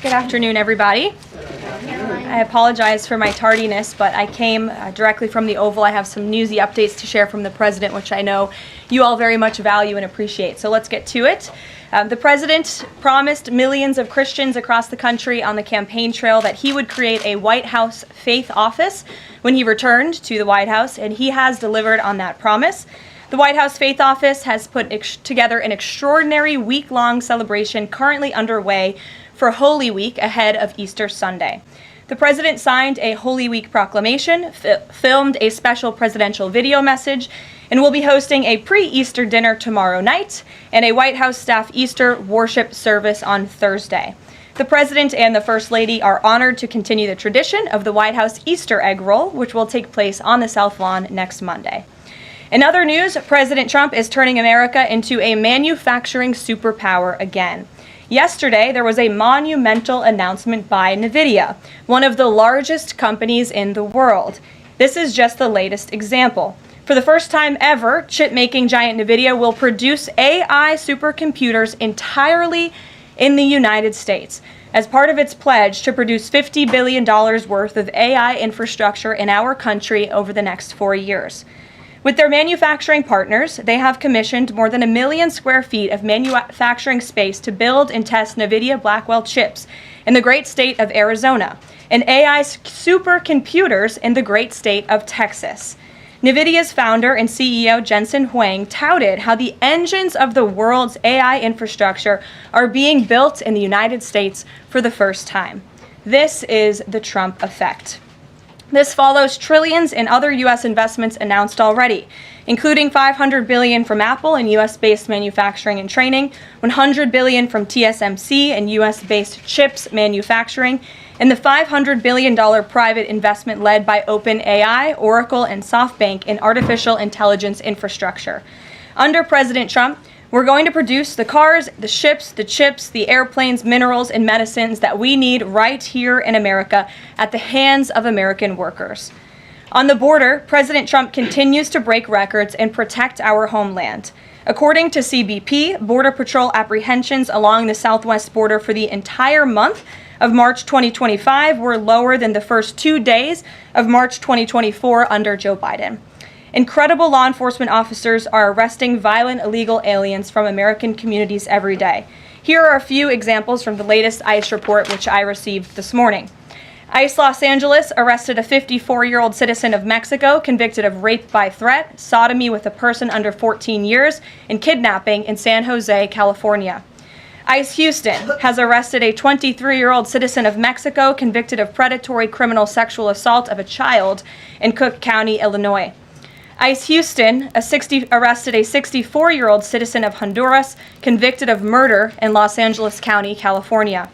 Good afternoon, everybody. I apologize for my tardiness, but I came directly from the Oval. I have some newsy updates to share from the President, which I know you all very much value and appreciate. So let's get to it. The President promised millions of Christians across the country on the campaign trail that he would create a White House faith office when he returned to the White House, and he has delivered on that promise. The White House Faith Office has put together an extraordinary week-long celebration currently underway for Holy Week ahead of Easter Sunday. The President signed a Holy Week proclamation, filmed a special presidential video message, and will be hosting a pre-Easter dinner tomorrow night and a White House staff Easter worship service on Thursday. The President and the First Lady are honored to continue the tradition of the White House Easter egg roll, which will take place on the South Lawn next Monday. In other news, President Trump is turning America into a manufacturing superpower again. Yesterday, there was a monumental announcement by NVIDIA, one of the largest companies in the world. This is just the latest example. For the first time ever, chip-making giant NVIDIA will produce AI supercomputers entirely in the United States, as part of its pledge to produce $50 billion worth of AI infrastructure in our country over the next 4 years. With their manufacturing partners, they have commissioned more than 1 million square feet of manufacturing space to build and test NVIDIA Blackwell chips in the great state of Arizona and AI supercomputers in the great state of Texas. NVIDIA's founder and CEO Jensen Huang touted how the engines of the world's AI infrastructure are being built in the United States for the first time. This is the Trump effect. This follows trillions in other U.S. investments announced already, including $500 billion from Apple in U.S.-based manufacturing and training, $100 billion from TSMC and U.S.-based chips manufacturing, and the $500 billion private investment led by OpenAI, Oracle, and SoftBank in artificial intelligence infrastructure. Under President Trump, we're going to produce the cars, the ships, the chips, the airplanes, minerals, and medicines that we need right here in America at the hands of American workers. On the border, President Trump continues to break records and protect our homeland. According to CBP, Border Patrol apprehensions along the southwest border for the entire month of March 2025 were lower than the first 2 days of March 2024 under Joe Biden. Incredible law enforcement officers are arresting violent illegal aliens from American communities every day. Here are a few examples from the latest ICE report, which I received this morning. ICE Los Angeles arrested a 54-year-old citizen of Mexico convicted of rape by threat, sodomy with a person under 14 years, and kidnapping in San Jose, California. ICE Houston has arrested a 23-year-old citizen of Mexico convicted of predatory criminal sexual assault of a child in Cook County, Illinois. ICE Houston arrested a 64-year-old citizen of Honduras convicted of murder in Los Angeles County, California.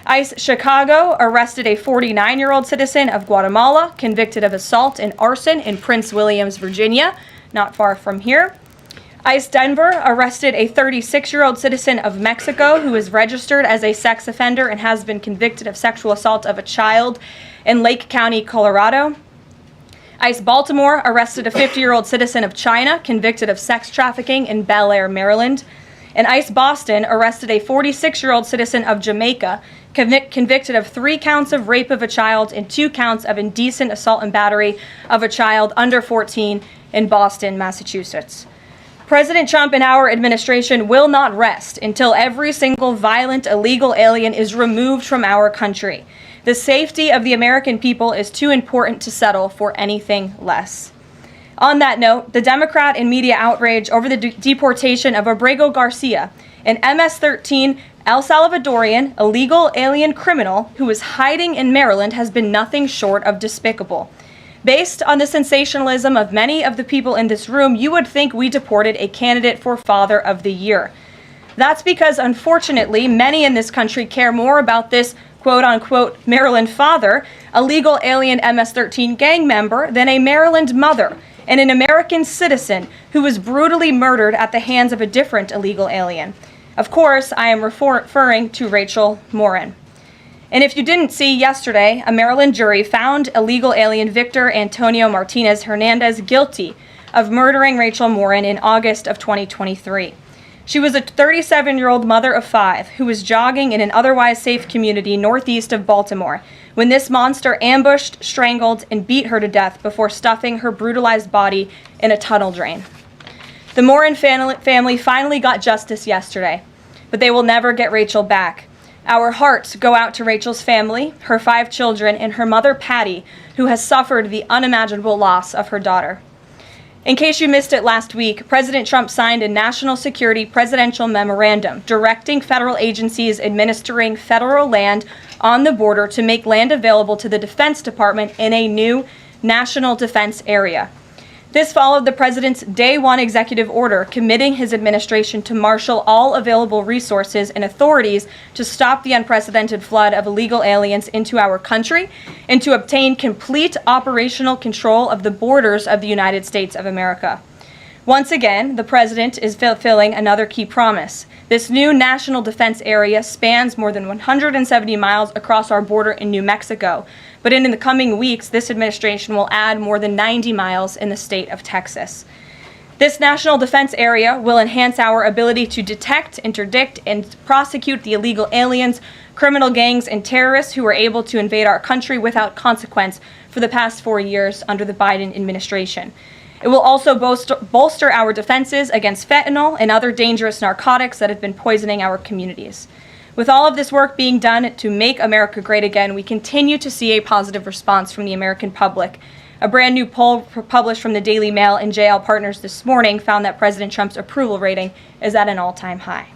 ICE Chicago arrested a 49-year-old citizen of Guatemala convicted of assault and arson in Prince William, Virginia, not far from here. ICE Denver arrested a 36-year-old citizen of Mexico who is registered as a sex offender and has been convicted of sexual assault of a child in Lake County, Colorado. ICE Baltimore arrested a 50-year-old citizen of China convicted of sex trafficking in Bel Air, Maryland. And ICE Boston arrested a 46-year-old citizen of Jamaica convicted of 3 counts of rape of a child and 2 counts of indecent assault and battery of a child under 14 in Boston, Massachusetts. President Trump and our administration will not rest until every single violent illegal alien is removed from our country. The safety of the American people is too important to settle for anything less. On that note, the Democrat and media outrage over the deportation of Abrego Garcia, an MS-13 El Salvadorian illegal alien criminal who is hiding in Maryland, has been nothing short of despicable. Based on the sensationalism of many of the people in this room, you would think we deported a candidate for Father of the Year. That's because, unfortunately, many in this country care more about this quote-unquote Maryland father, a legal alien MS-13 gang member, than a Maryland mother and an American citizen who was brutally murdered at the hands of a different illegal alien. Of course, I am referring to Rachel Morin. And if you didn't see, yesterday, a Maryland jury found illegal alien Victor Antonio Martinez Hernandez guilty of murdering Rachel Morin in August of 2023. She was a 37-year-old mother of 5 who was jogging in an otherwise safe community northeast of Baltimore when this monster ambushed, strangled, and beat her to death before stuffing her brutalized body in a tunnel drain. The Morin family finally got justice yesterday, but they will never get Rachel back. Our hearts go out to Rachel's family, her 5 children, and her mother, Patty, who has suffered the unimaginable loss of her daughter. In case you missed it last week, President Trump signed a national security presidential memorandum directing federal agencies administering federal land on the border to make land available to the Defense Department in a new national defense area. This followed the president's Day 1 executive order committing his administration to marshal all available resources and authorities to stop the unprecedented flood of illegal aliens into our country and to obtain complete operational control of the borders of the United States of America. Once again, the president is fulfilling another key promise. This new national defense area spans more than 170 miles across our border in New Mexico, but in the coming weeks, this administration will add more than 90 miles in the state of Texas. This national defense area will enhance our ability to detect, interdict, and prosecute the illegal aliens, criminal gangs, and terrorists who were able to invade our country without consequence for the past 4 years under the Biden administration. It will also bolster our defenses against fentanyl and other dangerous narcotics that have been poisoning our communities. With all of this work being done to make America great again, we continue to see a positive response from the American public. A brand new poll published from the Daily Mail and JL Partners this morning found that President Trump's approval rating is at an all-time high.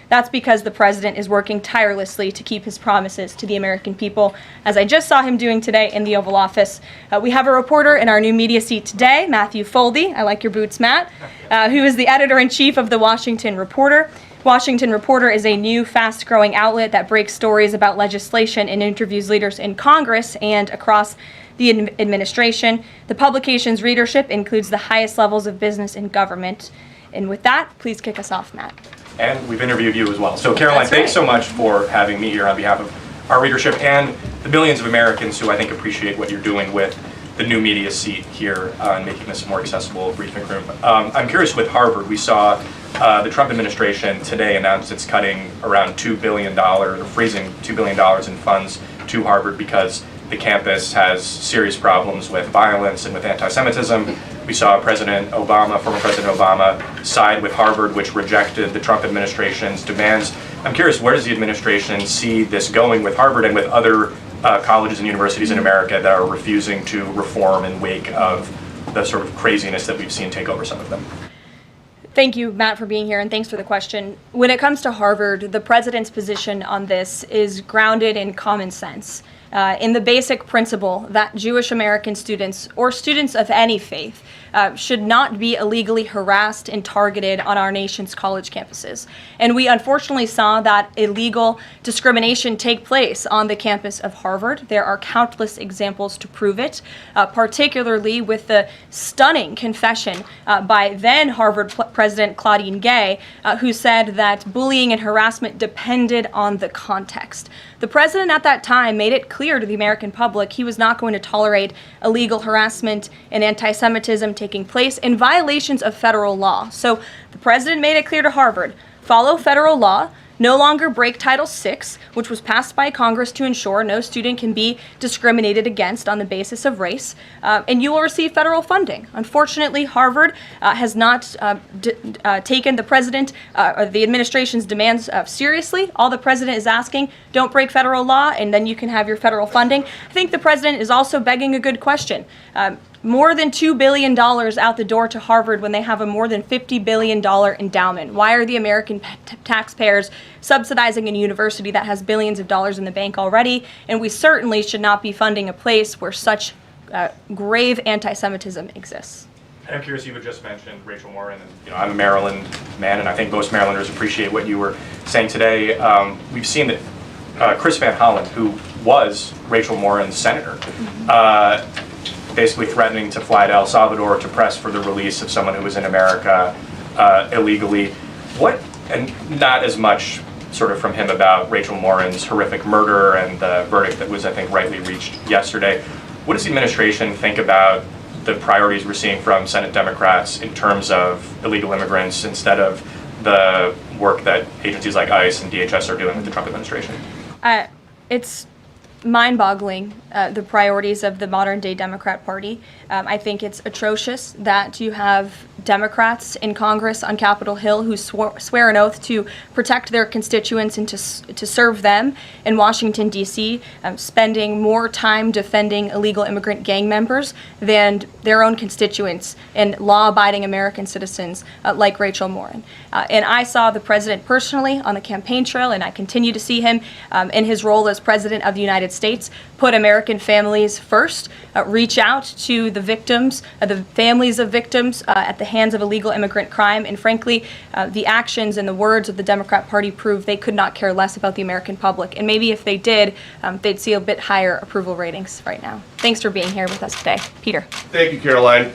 That's because the president is working tirelessly to keep his promises to the American people, as I just saw him doing today in the Oval Office. We have a reporter in our new media seat today, Matthew Foldy. I like your boots, Matt, who is the editor-in-chief of the Washington Reporter. Washington Reporter is a new, fast-growing outlet that breaks stories about legislation and interviews leaders in Congress and across the administration. The publication's readership includes the highest levels of business and government. And with that, please kick us off, Matt. And we've interviewed you as well. So Caroline, thanks so much for having me here on behalf of our readership and the millions of Americans who I think appreciate what you're doing with the new media seat here and making this a more accessible briefing room. I'm curious with Harvard, we saw the Trump administration today announced it's cutting around $2 billion, or freezing $2 billion in funds to Harvard because the campus has serious problems with violence and with anti-Semitism. We saw former President Obama, side with Harvard, which rejected the Trump administration's demands. I'm curious, where does the administration see this going with Harvard and with other colleges and universities in America that are refusing to reform in wake of the sort of craziness that we've seen take over some of them? Thank you, Matt, for being here, and thanks for the question. When it comes to Harvard, the president's position on this is grounded in common sense. In the basic principle that Jewish American students, or students of any faith, should not be illegally harassed and targeted on our nation's college campuses. And we unfortunately saw that illegal discrimination take place on the campus of Harvard. There are countless examples to prove it, particularly with the stunning confession by then Harvard President Claudine Gay, who said that bullying and harassment depended on the context. The president at that time made it clear to the American public he was not going to tolerate illegal harassment and anti-Semitism taking place in violations of federal law. So the president made it clear to Harvard, follow federal law, no longer break Title VI, which was passed by Congress to ensure no student can be discriminated against on the basis of race, and you will receive federal funding. Unfortunately, Harvard has not taken the president or the administration's demands seriously. All the president is asking, don't break federal law, and then you can have your federal funding. I think the president is also begging a good question. More than $2 billion out the door to Harvard when they have a more than $50 billion endowment. Why are the American taxpayers subsidizing a university that has billions of dollars in the bank already? And we certainly should not be funding a place where such grave anti-Semitism exists. And I'm curious, you had just mentioned Rachel Morin, and I'm a Maryland man, and I think most Marylanders appreciate what you were saying today. We've seen that Chris Van Hollen, who was Rachel Morin's senator, basically threatening to fly to El Salvador to press for the release of someone who was in America illegally. And not as much sort of from him about Rachel Morin's horrific murder and the verdict that was, I think, rightly reached yesterday. What does the administration think about the priorities we're seeing from Senate Democrats in terms of illegal immigrants instead of the work that agencies like ICE and DHS are doing with the Trump administration? It's mind-boggling, the priorities of the modern-day Democrat Party. I think it's atrocious that you have Democrats in Congress on Capitol Hill who swear an oath to protect their constituents and to serve them in Washington, D.C., spending more time defending illegal immigrant gang members than their own constituents and law-abiding American citizens like Rachel Morin. And I saw the president personally on the campaign trail, and I continue to see him in his role as president of the United States, put American families first, reach out to the victims, the families of victims at the hands of illegal immigrant crime, and frankly, the actions and the words of the Democrat Party prove they could not care less about the American public. And maybe if they did, they'd see a bit higher approval ratings right now. Thanks for being here with us today. Peter. Thank you, Caroline.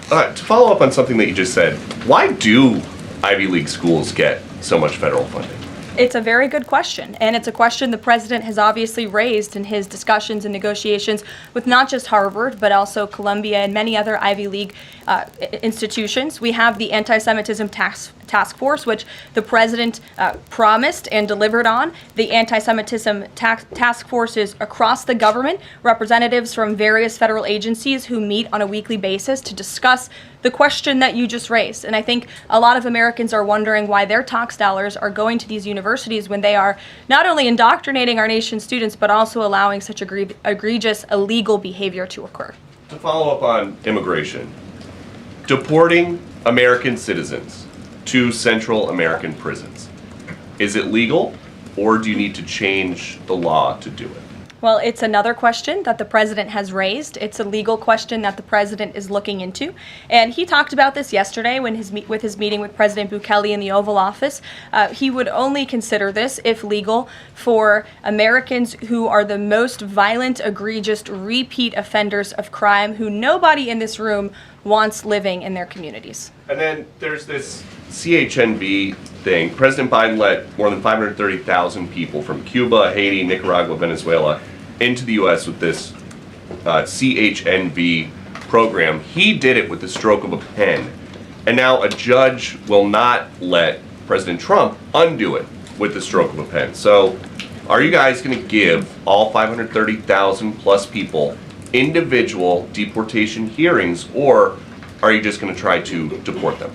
To follow up on something that you just said, why do Ivy League schools get so much federal funding? It's a very good question, and it's a question the president has obviously raised in his discussions and negotiations with not just Harvard, but also Columbia and many other Ivy League institutions. We have the anti-Semitism task force, which the president promised and delivered on. The anti-Semitism task force is across the government, representatives from various federal agencies who meet on a weekly basis to discuss the question that you just raised. And I think a lot of Americans are wondering why their tax dollars are going to these universities when they are not only indoctrinating our nation's students, but also allowing such egregious illegal behavior to occur. To follow up on immigration, deporting American citizens to Central American prisons, is it legal, or do you need to change the law to do it? Well, it's another question that the president has raised. It's a legal question that the president is looking into. And he talked about this yesterday when with his meeting with President Bukele in the Oval Office. He would only consider this, if legal, for Americans who are the most violent, egregious, repeat offenders of crime who nobody in this room wants living in their communities. And then there's this CHNB thing. President Biden let more than 530,000 people from Cuba, Haiti, Nicaragua, Venezuela into the U.S. with this CHNB program. He did it with the stroke of a pen. And now a judge will not let President Trump undo it with the stroke of a pen. So are you guys going to give all 530,000 plus people individual deportation hearings, or are you just going to try to deport them?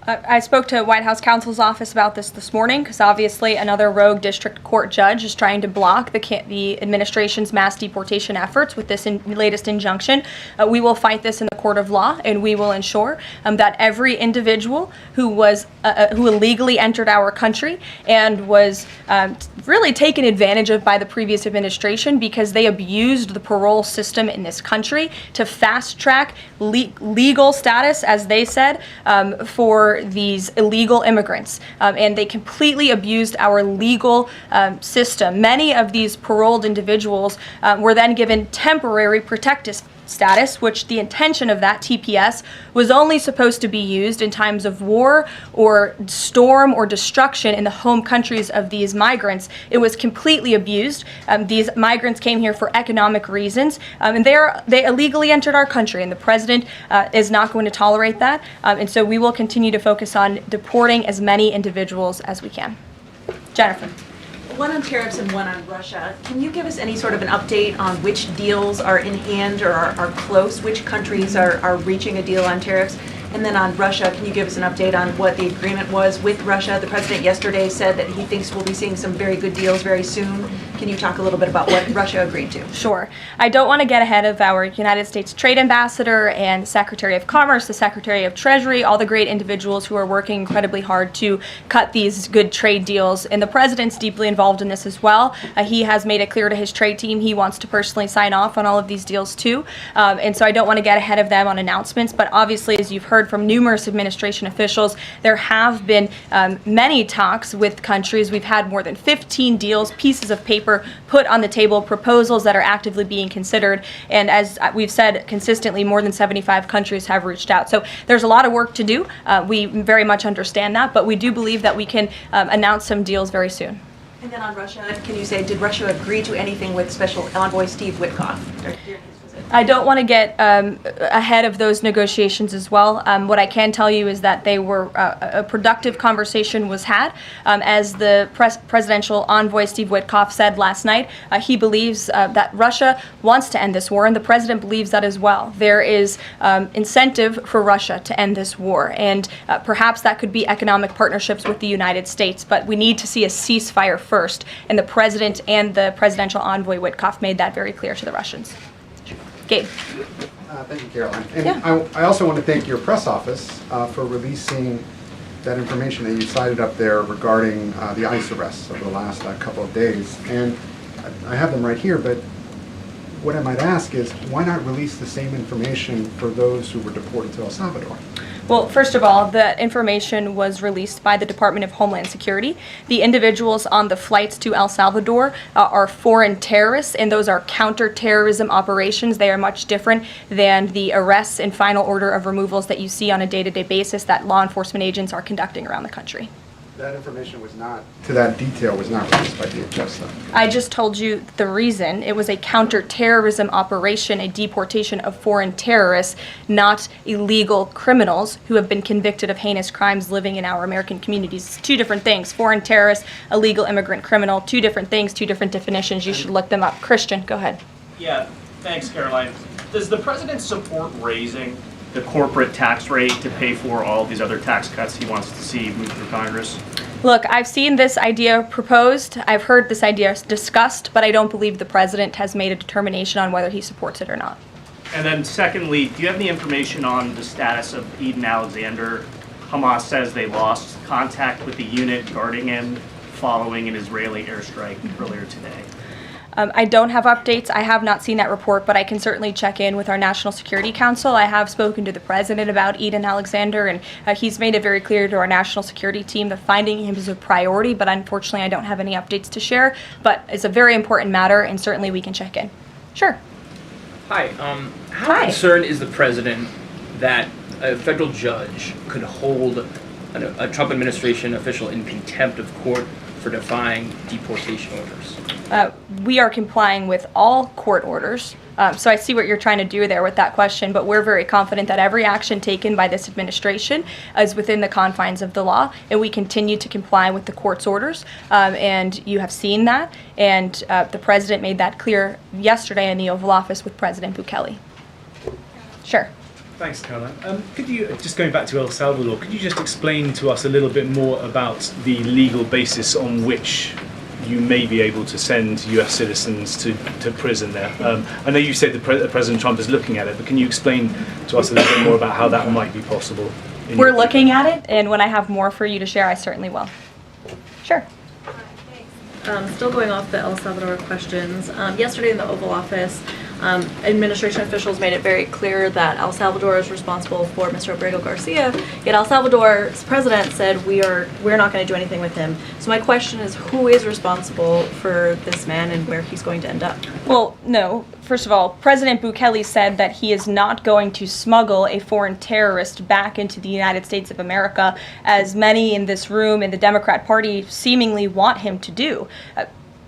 I spoke to White House counsel's office about this morning because obviously another rogue district court judge is trying to block the administration's mass deportation efforts with this latest injunction. We will fight this in the court of law, and we will ensure that every individual who illegally entered our country and was really taken advantage of by the previous administration because they abused the parole system in this country to fast track legal status, as they said, for these illegal immigrants, and they completely abused our legal system. Many of these paroled individuals were then given temporary protective status, which the intention of that TPS was only supposed to be used in times of war or storm or destruction in the home countries of these migrants. It was completely abused. These migrants came here for economic reasons, and they illegally entered our country, and the president is not going to tolerate that. And so we will continue to focus on deporting as many individuals as we can. Jennifer. One on tariffs and one on Russia. Can you give us any sort of an update on which deals are in hand or are close? Which countries are reaching a deal on tariffs? And then on Russia, can you give us an update on what the agreement was with Russia? The president yesterday said that he thinks we'll be seeing some very good deals very soon. Can you talk a little bit about what Russia agreed to? Sure. I don't want to get ahead of our United States Trade Ambassador and Secretary of Commerce, the Secretary of Treasury, all the great individuals who are working incredibly hard to cut these good trade deals. And the president's deeply involved in this as well. He has made it clear to his trade team he wants to personally sign off on all of these deals too. And so I don't want to get ahead of them on announcements. But obviously, as you've heard from numerous administration officials, there have been many talks with countries. We've had more than 15 deals, pieces of paper put on the table, proposals that are actively being considered. And as we've said consistently, more than 75 countries have reached out. So there's a lot of work to do. We very much understand that, but we do believe that we can announce some deals very soon. And then on Russia, can you say, did Russia agree to anything with Special Envoy Steve Witkoff during his visit? I don't want to get ahead of those negotiations as well. What I can tell you is that they were a productive conversation was had. As the presidential envoy Steve Witkoff said last night, he believes that Russia wants to end this war, and the president believes that as well. There is incentive for Russia to end this war, and perhaps that could be economic partnerships with the United States, but we need to see a ceasefire first, and the president and the presidential envoy Witkoff made that very clear to the Russians. Gabe. Thank you, Caroline. And Yeah. I also want to thank your press office for releasing that information that you cited up there regarding the ICE arrests over the last couple of days. And I have them right here, but what I might ask is, why not release the same information for those who were deported to El Salvador? Well, first of all, the information was released by the Department of Homeland Security. The individuals on the flights to El Salvador are foreign terrorists, and those are counterterrorism operations. They are much different than the arrests and final order of removals that you see on a day-to-day basis that law enforcement agents are conducting around the country. That information was not, to that detail, was not released by DHS, though. I just told you the reason. It was a counterterrorism operation, a deportation of foreign terrorists, not illegal criminals who have been convicted of heinous crimes living in our American communities. It's two different things. Foreign terrorist, illegal immigrant criminal, two different things, two different definitions. You should look them up. Christian, go ahead. Yeah, thanks, Caroline. Does the president support raising the corporate tax rate to pay for all these other tax cuts he wants to see move through Congress? Look, I've seen this idea proposed. I've heard this idea discussed, but I don't believe the president has made a determination on whether he supports it or not. And then secondly, do you have any information on the status of Eden Alexander? Hamas says they lost contact with the unit guarding him following an Israeli airstrike earlier today. I don't have updates. I have not seen that report, but I can certainly check in with our National Security Council. I have spoken to the president about Eden Alexander, and he's made it very clear to our national security team that finding him is a priority, but unfortunately I don't have any updates to share. But it's a very important matter, and certainly we can check in. Sure. Hi. How Hi. concerned is the president that a federal judge could hold a Trump administration official in contempt of court for defying deportation orders? We are complying with all court orders. So I see what you're trying to do there with that question, but we're very confident that every action taken by this administration is within the confines of the law, and we continue to comply with the court's orders. And you have seen that, and the president made that clear yesterday in the Oval Office with President Bukele. Sure. Thanks, Caroline. Could you, just going back to El Salvador, could you just explain to us a little bit more about the legal basis on which you may be able to send US citizens to prison there? I know you said President Trump is looking at it, but can you explain to us a little bit more about how that might be possible? We're looking at it, and when I have more for you to share, I certainly will. Sure. Still going off the El Salvador questions, yesterday in the Oval Office, administration officials made it very clear that El Salvador is responsible for Mr. Abrego Garcia, yet El Salvador's president said we're not going to do anything with him. So my question is, who is responsible for this man and where he's going to end up? Well, no. First of all, President Bukele said that he is not going to smuggle a foreign terrorist back into the United States of America, as many in this room in the Democrat Party seemingly want him to do.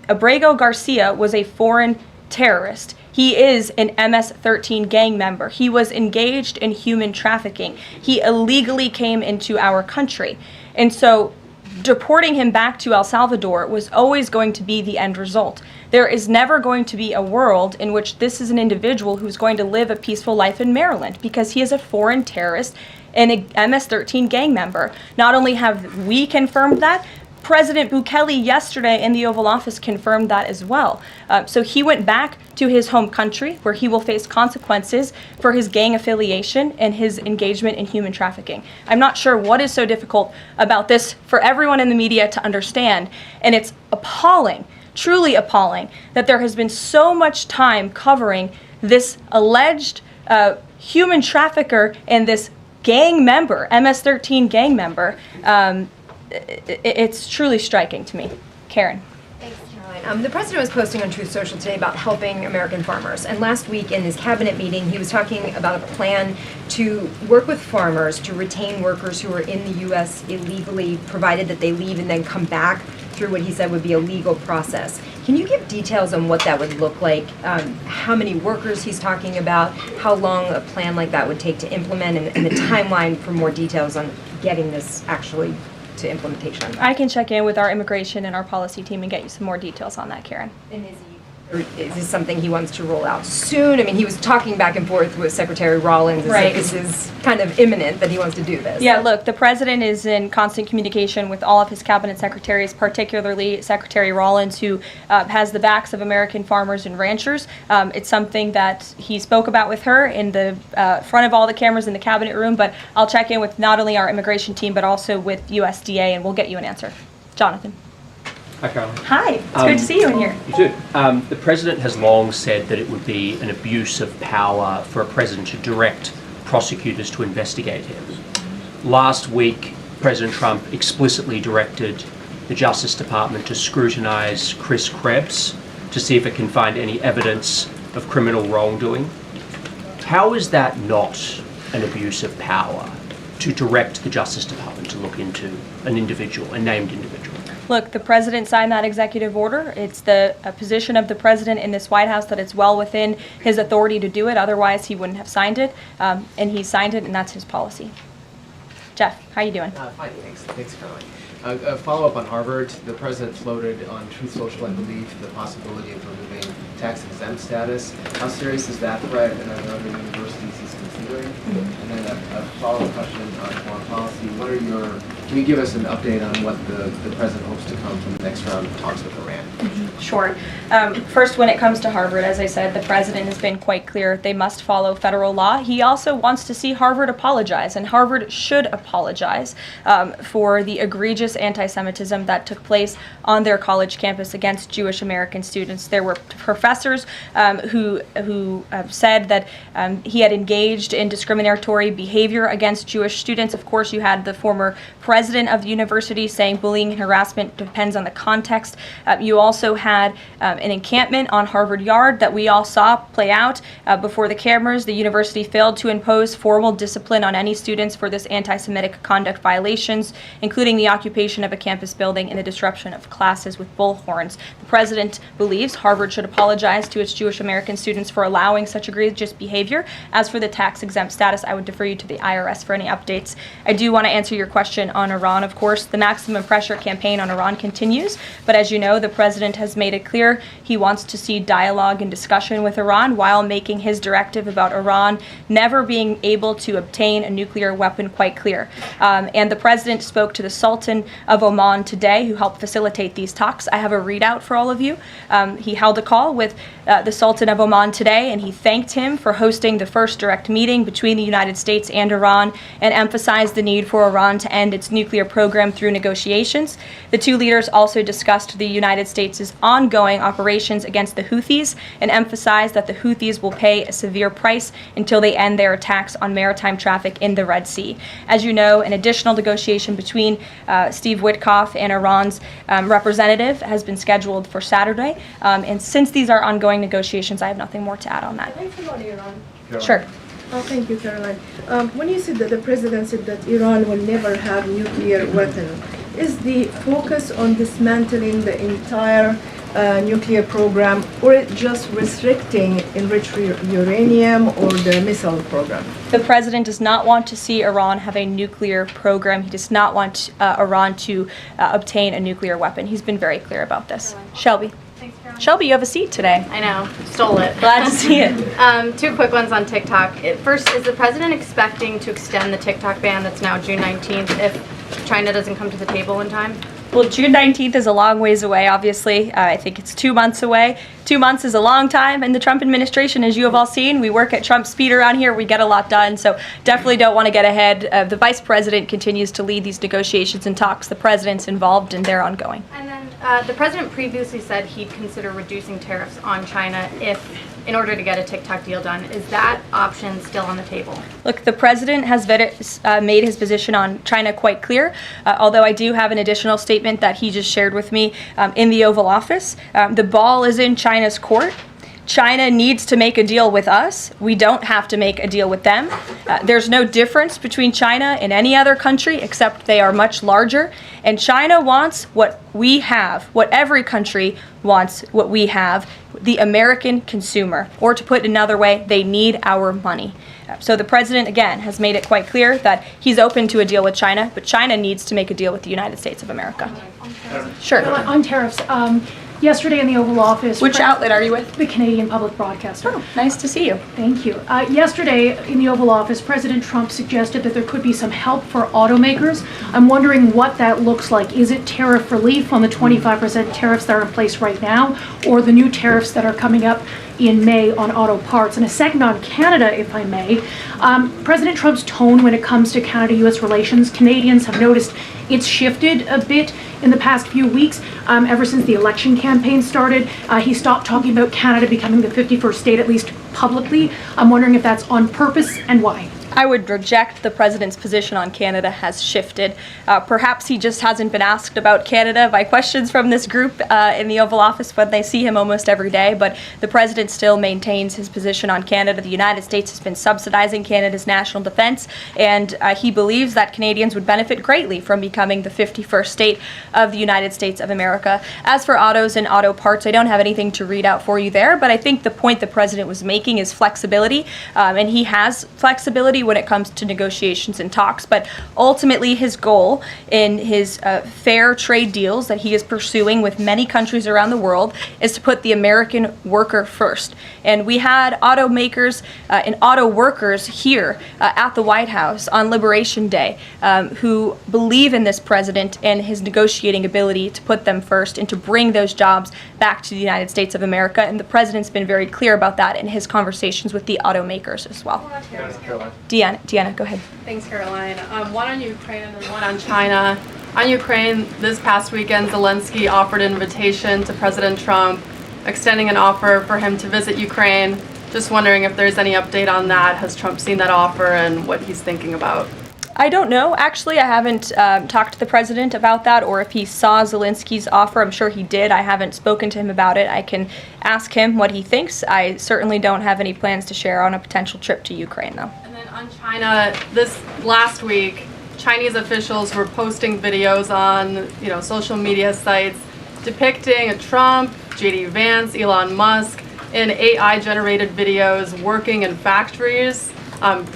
Abrego Garcia was a foreign terrorist. He is an MS-13 gang member. He was engaged in human trafficking. He illegally came into our country. And so deporting him back to El Salvador was always going to be the end result. There is never going to be a world in which this is an individual who's going to live a peaceful life in Maryland, because he is a foreign terrorist and a MS-13 gang member. Not only have we confirmed that, President Bukele yesterday in the Oval Office confirmed that as well. So he went back to his home country, where he will face consequences for his gang affiliation and his engagement in human trafficking. I'm not sure what is so difficult about this for everyone in the media to understand, and it's appalling, truly appalling, that there has been so much time covering this alleged human trafficker and this gang member, MS-13 gang member. It's truly striking to me. Karen. Thanks, Caroline. The president was posting on Truth Social today about helping American farmers. And last week in his cabinet meeting, he was talking about a plan to work with farmers to retain workers who are in the U.S. illegally, provided that they leave and then come back through what he said would be a legal process. Can you give details on what that would look like? How many workers he's talking about? How long a plan like that would take to implement, and the timeline for more details on getting this actually to implementation? I can check in with our immigration and our policy team and get you some more details on that, Karen. And is this something he wants to roll out soon? I mean, he was talking back and forth with Secretary Rollins. Right. This is kind of imminent that he wants to do this. Yeah, look, the president is in constant communication with all of his cabinet secretaries, particularly Secretary Rollins, who has the backs of American farmers and ranchers. It's something that he spoke about with her in the front of all the cameras in the cabinet room, but I'll check in with not only our immigration team, but also with USDA, and we'll get you an answer. Jonathan. Hi, Caroline. Hi, it's good to see you in here. You too. The president has long said that it would be an abuse of power for a president to direct prosecutors to investigate him. Last week, President Trump explicitly directed the Justice Department to scrutinize Chris Krebs to see if it can find any evidence of criminal wrongdoing. How is that not an abuse of power to direct the Justice Department to look into an individual, a named individual? Look, the president signed that executive order. It's the position of the president in this White House that it's well within his authority to do it. Otherwise, he wouldn't have signed it. And he signed it, and that's his policy. Jeff, how you doing? Fine, thanks. Thanks, Caroline. A follow-up on Harvard. The president floated on Truth Social, I believe, the possibility of removing tax-exempt status. How serious is that threat, and are there other universities he's considering? And then a follow-up question on foreign policy. Can you give us an update on what the president hopes to come from the next round of talks with Iran? Sure. First, when it comes to Harvard, as I said, the president has been quite clear. They must follow federal law. He also wants to see Harvard apologize, and Harvard should apologize for the egregious anti-Semitism that took place on their college campus against Jewish American students. There were professors who said that he had engaged in discriminatory behavior against Jewish students. Of course, you had the former president of the university saying bullying and harassment depends on the context. You also had an encampment on Harvard Yard that we all saw play out before the cameras. The university failed to impose formal discipline on any students for this anti-Semitic conduct violations, including the occupation of a campus building and the disruption of classes with bullhorns. The president believes Harvard should apologize to its Jewish American students for allowing such egregious behavior. As for the tax-exempt status, I would defer you to the IRS for any updates. I do want to answer your question on Iran, of course. The maximum pressure campaign on Iran continues, but as you know, the president has made it clear he wants to see dialogue and discussion with Iran while making his directive about Iran never being able to obtain a nuclear weapon quite clear. And the president spoke to the Sultan of Oman today, who helped facilitate these talks. I have a readout for all of you. He held a call with the Sultan of Oman today, and he thanked him for hosting the first direct meeting between the United States and Iran and emphasized the need for Iran to end its nuclear program through negotiations. The two leaders also discussed the United States' ongoing operations against the Houthis and emphasized that the Houthis will pay a severe price until they end their attacks on maritime traffic in the Red Sea. As you know, an additional negotiation between Steve Witkoff and Iran's representative has been scheduled for Saturday. And since these are ongoing negotiations, I have nothing more to add on that. Thanks about Iran. Sure. Oh, thank you, Caroline. When you said that the president said that Iran will never have nuclear weapon, is the focus on dismantling the entire nuclear program, or it just restricting enriched uranium or the missile program? The president does not want to see Iran have a nuclear program. He does not want Iran to obtain a nuclear weapon. He's been very clear about this. Shelby. Thanks, Caroline. Shelby, you have a seat today. I know, stole it. Glad to see it. Two quick ones on TikTok. First, is the president expecting to extend the TikTok ban that's now June 19th if China doesn't come to the table in time? Well, June 19th is a long ways away, obviously. I think it's 2 months away. 2 months is a long time, and the Trump administration, as you have all seen, we work at Trump speed around here. We get a lot done, so definitely don't want to get ahead. The vice president continues to lead these negotiations and talks. The president's involved, and they're ongoing. And then the president previously said he'd consider reducing tariffs on China in order to get a TikTok deal done. Is that option still on the table? Look, the president has made his position on China quite clear, although I do have an additional statement that he just shared with me in the Oval Office. The ball is in China's court. China needs to make a deal with us. We don't have to make a deal with them. There's no difference between China and any other country except they are much larger. And China wants what we have, what every country wants, what we have, the American consumer. Or to put it another way, they need our money. So the president, again, has made it quite clear that he's open to a deal with China, but China needs to make a deal with the United States of America. Sure. On tariffs, yesterday in the Oval Office. Which outlet are you with? The Canadian Public Broadcaster. Oh, nice to see you. Thank you. Yesterday in the Oval Office, President Trump suggested that there could be some help for automakers. I'm wondering what that looks like. Is it tariff relief on the 25% tariffs that are in place right now, or the new tariffs that are coming up in May on auto parts? And a second on Canada, if I may. President Trump's tone when it comes to Canada-U.S. relations, Canadians have noticed it's shifted a bit in the past few weeks. Ever since the election campaign started, he stopped talking about Canada becoming the 51st state, at least publicly. I'm wondering if that's on purpose and why. I would reject the president's position on Canada has shifted. Perhaps he just hasn't been asked about Canada by questions from this group in the Oval Office when they see him almost every day, but the president still maintains his position on Canada. The United States has been subsidizing Canada's national defense, and he believes that Canadians would benefit greatly from becoming the 51st state of the United States of America. As for autos and auto parts, I don't have anything to read out for you there, but I think the point the president was making is flexibility, and he has flexibility when it comes to negotiations and talks, but ultimately his goal in his fair trade deals that he is pursuing with many countries around the world is to put the American worker first. And we had automakers and auto workers here at the White House on Liberation Day who believe in this president and his negotiating ability to put them first and to bring those jobs back to the United States of America. And the president's been very clear about that in his conversations with the automakers as well. Deanna, go ahead. Thanks, Caroline. One on Ukraine and one on China. On Ukraine, this past weekend, Zelensky offered an invitation to President Trump, extending an offer for him to visit Ukraine. Just wondering if there's any update on that. Has Trump seen that offer and what he's thinking about? I don't know. Actually, I haven't talked to the president about that or if he saw Zelensky's offer. I'm sure he did. I haven't spoken to him about it. I can ask him what he thinks. I certainly don't have any plans to share on a potential trip to Ukraine, though. And then on China, this last week, Chinese officials were posting videos on, social media sites depicting Trump, J.D. Vance, Elon Musk in AI-generated videos working in factories,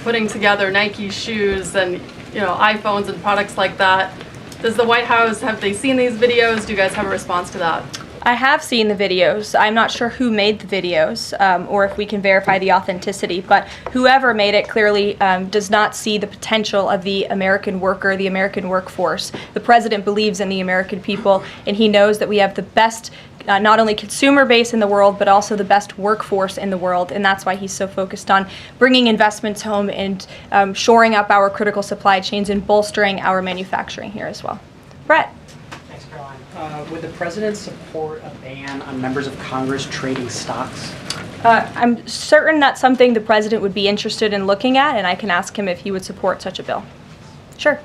putting together Nike shoes and iPhones and products like that. Does the White House, have they seen these videos? Do you guys have a response to that? I have seen the videos. I'm not sure who made the videos or if we can verify the authenticity, but whoever made it clearly does not see the potential of the American worker, the American workforce. The president believes in the American people, and he knows that we have the best not only consumer base in the world, but also the best workforce in the world. And that's why he's so focused on bringing investments home and shoring up our critical supply chains and bolstering our manufacturing here as well. Brett. Thanks, Caroline. Would the president support a ban on members of Congress trading stocks? I'm certain that's something the president would be interested in looking at, and I can ask him if he would support such a bill. Sure.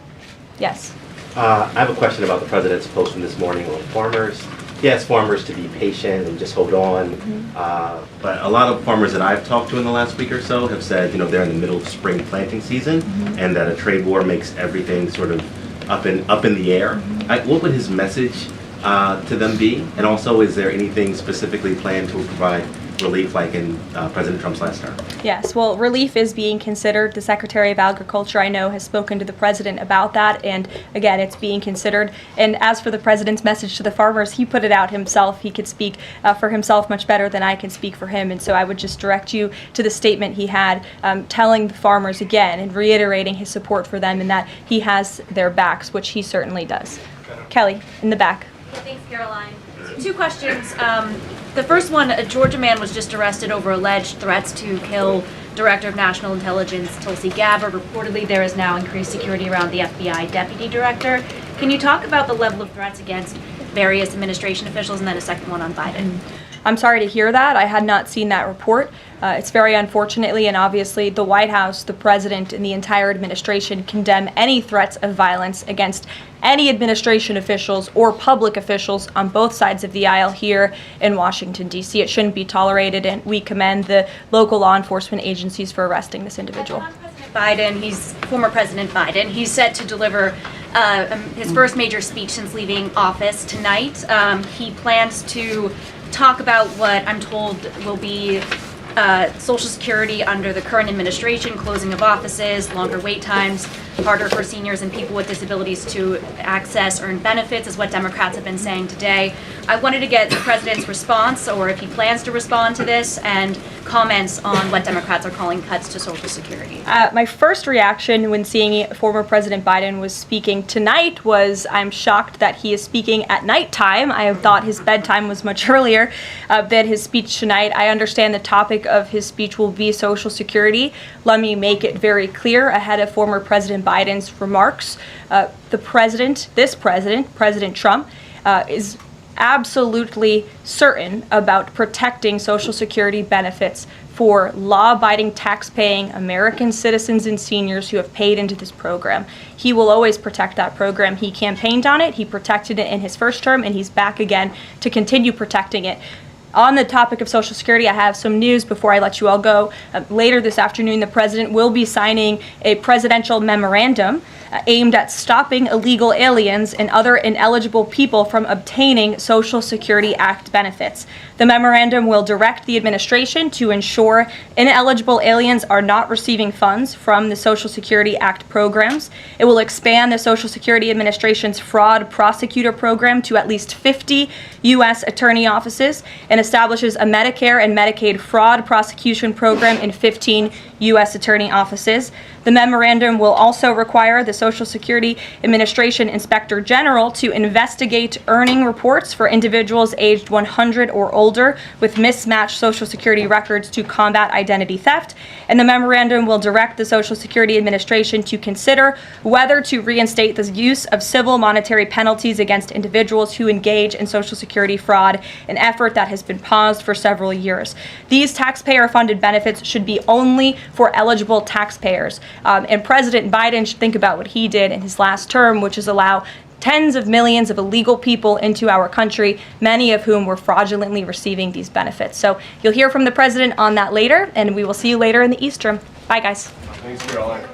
Yes. I have a question about the president's post from this morning on farmers. He asked farmers to be patient and just hold on. But a lot of farmers that I've talked to in the last week or so have said, they're in the middle of spring planting season, and that a trade war makes everything sort of up in the air. What would his message to them be? And also, is there anything specifically planned to provide relief like in President Trump's last term? Yes, well, relief is being considered. The Secretary of Agriculture, I know, has spoken to the president about that, and again, it's being considered. And as for the president's message to the farmers, he put it out himself. He could speak for himself much better than I can speak for him, and so I would just direct you to the statement he had telling the farmers again and reiterating his support for them and that he has their backs, which he certainly does. Kelly, in the back. Thanks, Caroline. Two questions. The first one, a Georgia man was just arrested over alleged threats to kill Director of National Intelligence Tulsi Gabbard. Reportedly, there is now increased security around the FBI Deputy Director. Can you talk about the level of threats against various administration officials, and then a second one on Biden? I'm sorry to hear that. I had not seen that report. It's very unfortunately, and obviously the White House, the president, and the entire administration condemn any threats of violence against any administration officials or public officials on both sides of the aisle here in Washington, D.C. It shouldn't be tolerated, and we commend the local law enforcement agencies for arresting this individual. Former President Biden, he's set to deliver his first major speech since leaving office tonight. He plans to talk about what I'm told will be Social Security under the current administration, closing of offices, longer wait times, harder for seniors and people with disabilities to access earned benefits, is what Democrats have been saying today. I wanted to get the president's response, or if he plans to respond to this, and comments on what Democrats are calling cuts to Social Security. My first reaction when seeing former President Biden was speaking tonight was, I'm shocked that he is speaking at nighttime. I thought his bedtime was much earlier than his speech tonight. I understand the topic of his speech will be Social Security. Let me make it very clear ahead of former President Biden's remarks. President Trump, is absolutely certain about protecting Social Security benefits for law-abiding, tax-paying American citizens and seniors who have paid into this program. He will always protect that program. He campaigned on it, he protected it in his first term, and he's back again to continue protecting it. On the topic of Social Security, I have some news before I let you all go. Later this afternoon, the president will be signing a presidential memorandum aimed at stopping illegal aliens and other ineligible people from obtaining Social Security Act benefits. The memorandum will direct the administration to ensure ineligible aliens are not receiving funds from the Social Security Act programs. It will expand the Social Security Administration's fraud prosecutor program to at least 50 U.S. attorney offices, and establishes a Medicare and Medicaid fraud prosecution program in 15 U.S. attorney offices. The memorandum will also require the Social Security Administration Inspector General to investigate earning reports for individuals aged 100 or older with mismatched Social Security records to combat identity theft. And the memorandum will direct the Social Security Administration to consider whether to reinstate the use of civil monetary penalties against individuals who engage in Social Security fraud, an effort that has been paused for several years. These taxpayer-funded benefits should be only for eligible taxpayers. And President Biden should think about what he did in his last term, which is allow tens of millions of illegal people into our country, many of whom were fraudulently receiving these benefits. So you'll hear from the president on that later, and we will see you later in the East Room. Bye, guys. Thanks, Caroline.